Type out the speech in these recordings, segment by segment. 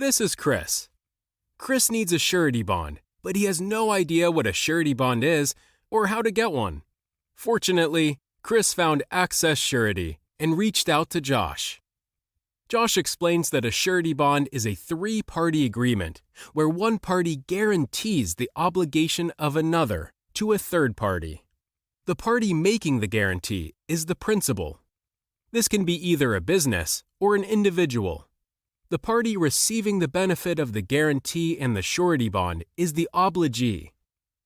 This is Chris. Chris needs a surety bond, but he has no idea what a surety bond is or how to get one. Fortunately, Chris found Access Surety and reached out to Josh. Josh explains that a surety bond is a three-party agreement where one party guarantees the obligation of another to a third party. The party making the guarantee is the principal. This can be either a business or an individual. The party receiving the benefit of the guarantee and the surety bond is the obligee.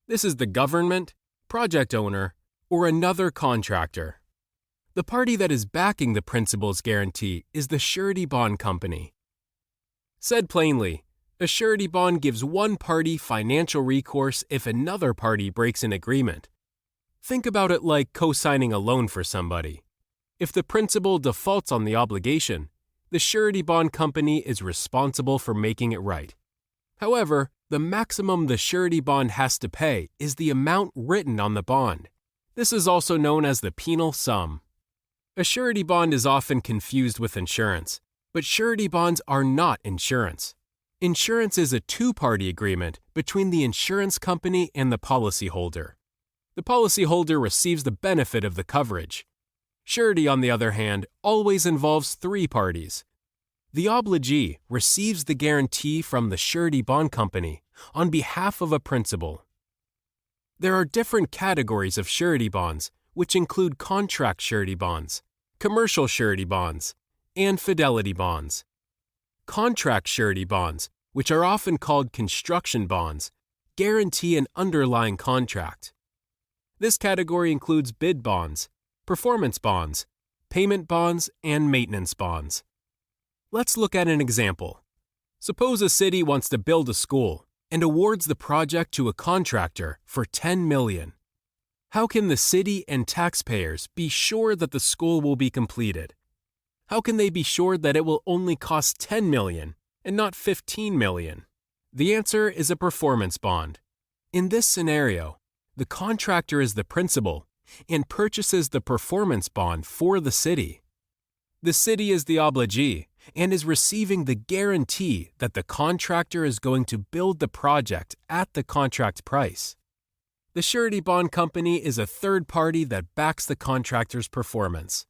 This is the government, project owner, or another contractor. The party that is backing the principal's guarantee is the surety bond company. Said plainly, a surety bond gives one party financial recourse if another party breaks an agreement. Think about it like co-signing a loan for somebody. If the principal defaults on the obligation, the surety bond company is responsible for making it right. However, the maximum the surety bond has to pay is the amount written on the bond. This is also known as the penal sum. A surety bond is often confused with insurance, but surety bonds are not insurance. Insurance is a two-party agreement between the insurance company and the policyholder. The policyholder receives the benefit of the coverage. Surety, on the other hand, always involves three parties. The obligee receives the guarantee from the surety bond company on behalf of a principal. There are different categories of surety bonds, which include contract surety bonds, commercial surety bonds, and fidelity bonds. Contract surety bonds, which are often called construction bonds, guarantee an underlying contract. This category includes bid bonds, performance bonds, payment bonds, and maintenance bonds. Let's look at an example. Suppose a city wants to build a school and awards the project to a contractor for $10 million. How can the city and taxpayers be sure that the school will be completed? How can they be sure that it will only cost $10 million and not $15 million? The answer is a performance bond. In this scenario, the contractor is the principal and purchases the performance bond for the city. The city is the obligee and is receiving the guarantee that the contractor is going to build the project at the contract price. The surety bond company is a third party that backs the contractor's performance.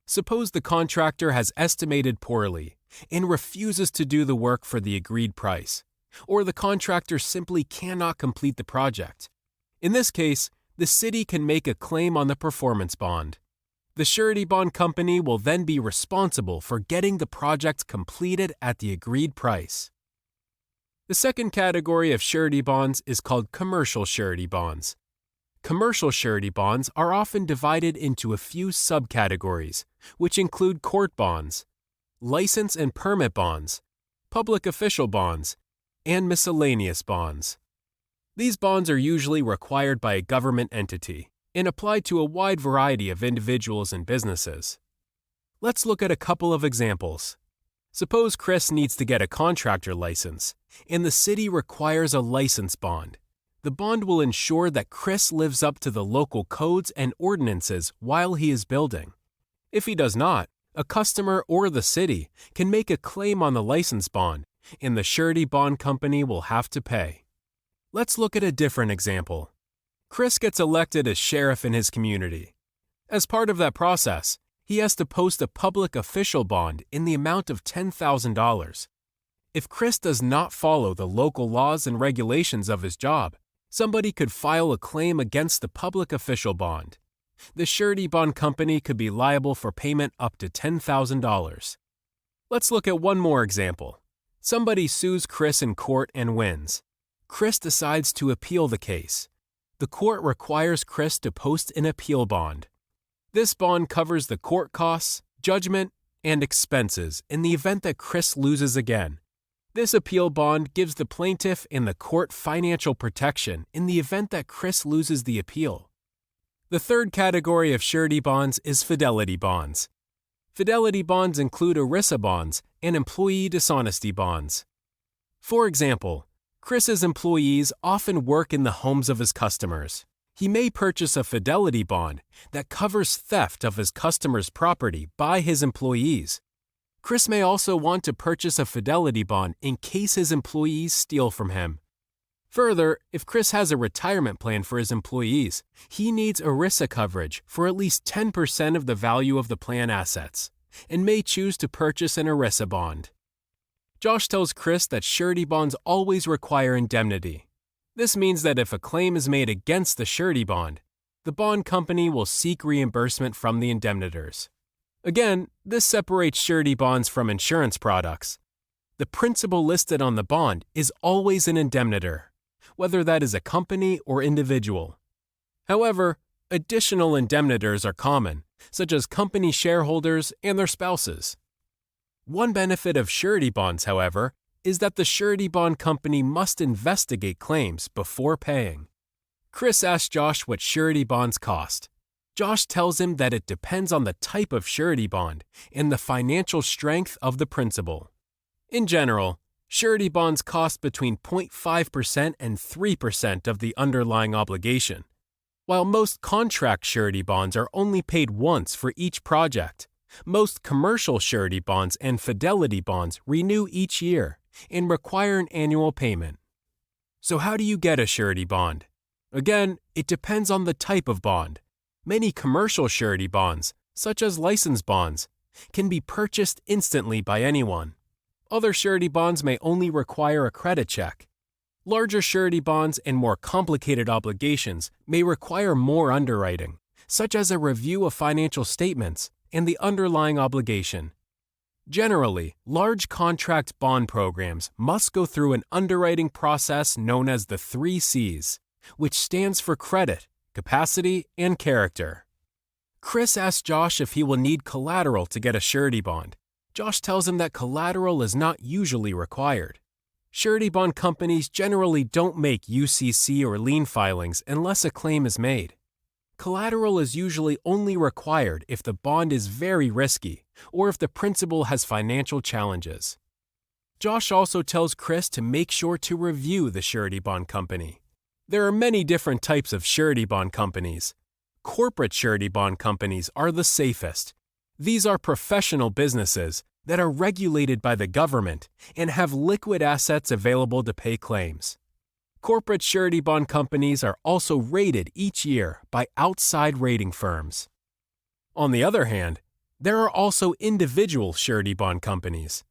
Suppose the contractor has estimated poorly and refuses to do the work for the agreed price, or the contractor simply cannot complete the project. In this case, the city can make a claim on the performance bond. The surety bond company will then be responsible for getting the project completed at the agreed price. The second category of surety bonds is called commercial surety bonds. Commercial surety bonds are often divided into a few subcategories, which include court bonds, license and permit bonds, public official bonds, and miscellaneous bonds. These bonds are usually required by a government entity and applied to a wide variety of individuals and businesses. Let's look at a couple of examples. Suppose Chris needs to get a contractor license, and the city requires a license bond. The bond will ensure that Chris lives up to the local codes and ordinances while he is building. If he does not, a customer or the city can make a claim on the license bond, and the surety bond company will have to pay. Let's look at a different example. Chris gets elected as sheriff in his community. As part of that process, he has to post a public official bond in the amount of $10,000. If Chris does not follow the local laws and regulations of his job, somebody could file a claim against the public official bond. The surety bond company could be liable for payment up to $10,000. Let's look at one more example. Somebody sues Chris in court and wins. Chris decides to appeal the case. The court requires Chris to post an appeal bond. This bond covers the court costs, judgment, and expenses in the event that Chris loses again. This appeal bond gives the plaintiff and the court financial protection in the event that Chris loses the appeal. The third category of surety bonds is fidelity bonds. Fidelity bonds include Erisabonds and employee dishonesty bonds. For example, Chris's employees often work in the homes of his customers. He may purchase a fidelity bond that covers theft of his customers' property by his employees. Chris may also want to purchase a fidelity bond in case his employees steal from him. Further, if Chris has a retirement plan for his employees, he needs ERISA coverage for at least 10% of the value of the plan assets, and may choose to purchase an Erisabond. Josh tells Chris that surety bonds always require indemnity. This means that if a claim is made against the surety bond, the bond company will seek reimbursement from the indemnitors. Again, this separates surety bonds from insurance products. The principal listed on the bond is always an indemnitor, whether that is a company or individual. However, additional indemnitors are common, such as company shareholders and their spouses. One benefit of surety bonds, however, is that the surety bond company must investigate claims before paying. Chris asks Josh what surety bonds cost. Josh tells him that it depends on the type of surety bond and the financial strength of the principal. In general, surety bonds cost between 0.5% and 3% of the underlying obligation, while most contract surety bonds are only paid once for each project. Most commercial surety bonds and fidelity bonds renew each year and require an annual payment. So how do you get a surety bond? Again, it depends on the type of bond. Many commercial surety bonds, such as license bonds, can be purchased instantly by anyone. Other surety bonds may only require a credit check. Larger surety bonds and more complicated obligations may require more underwriting, such as a review of financial statements and the underlying obligation. Generally, large contract bond programs must go through an underwriting process known as the 3 C's, which stands for credit, capacity, and character. Chris asks Josh if he will need collateral to get a surety bond. Josh tells him that collateral is not usually required. Surety bond companies generally don't make UCC or lien filings unless a claim is made. Collateral is usually only required if the bond is very risky or if the principal has financial challenges. Josh also tells Chris to make sure to review the surety bond company. There are many different types of surety bond companies. Corporate surety bond companies are the safest. These are professional businesses that are regulated by the government and have liquid assets available to pay claims. Corporate surety bond companies are also rated each year by outside rating firms. On the other hand, there are also individual surety bond companies.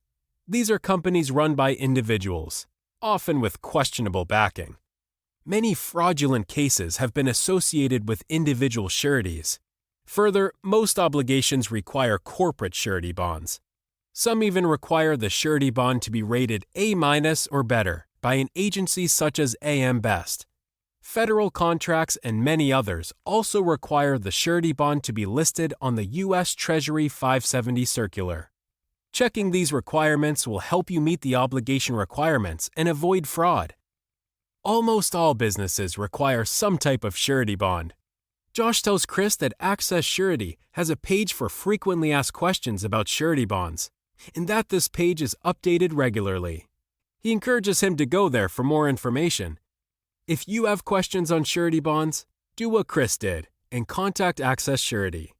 These are companies run by individuals, often with questionable backing. Many fraudulent cases have been associated with individual sureties. Further, most obligations require corporate surety bonds. Some even require the surety bond to be rated A- or better by an agency such as AM Best. Federal contracts and many others also require the surety bond to be listed on the U.S. Treasury 570 circular. Checking these requirements will help you meet the obligation requirements and avoid fraud. Almost all businesses require some type of surety bond. Josh tells Chris that Access Surety has a page for frequently asked questions about surety bonds, and that this page is updated regularly. He encourages him to go there for more information. If you have questions on surety bonds, do what Chris did and contact Access Surety.